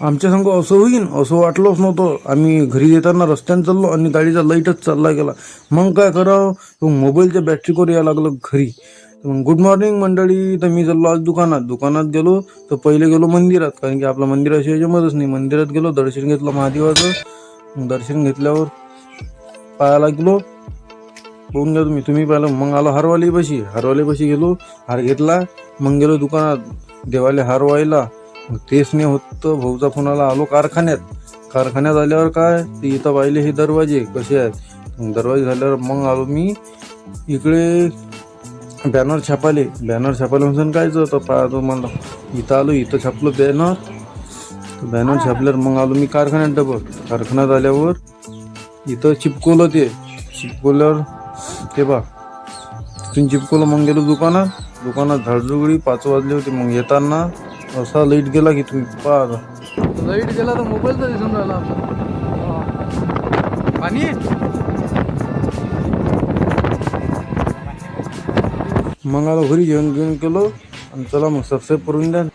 आमच्या संग असं होईन असं वाटलंच नव्हतं. आम्ही घरी येताना रस्त्याने चाललो आणि गाडीचा लाईटच चालला गेला. मग काय करावं, मोबाईलच्या बॅटरीवर यायला लागलं घरी. तर मग गुड मॉर्निंग मंडळी. तर मी चाललो आज दुकानात गेलो. तर पहिले गेलो मंदिरात, कारण की आपल्या मंदिराशिवाय जमतच नाही. मंदिरात गेलो, दर्शन घेतलं महादेवाचं. मग दर्शन घेतल्यावर पायाला गेलो, बघून घ्या तुम्ही पाहिलं. मग आलो हारवाली गेलो, हार घेतला. मग गेलो दुकानात देवाले हार व्हायला. मग तेच नाही होत, भाऊचा फोन आला. आलो कारखान्यात आल्यावर काय ते इथं पाहिले हे दरवाजे कसे आहेत. मग दरवाजे झाल्यावर मग आलो मी इकडे बॅनर छापाले म्हणून कायच होतं पाहतो म्हणलं. इथं आलो, इथं छापलो बॅनर छापल्यावर मग आलो मी कारखान्यात आल्यावर इथं चिपकवल्यावर ते बा तिथून चिपकवलं. मग गेलो दुकानात झाडझुगडी 5 वाजले होते. मग येताना असा लाईट गेला की तुम्ही पाहा. लाईट गेला तर मोबाईलचा दिसून राहिला पाणी. मग आलो घरी जेवण केलं आणि चला मग सबस्क्राईब करून द्या.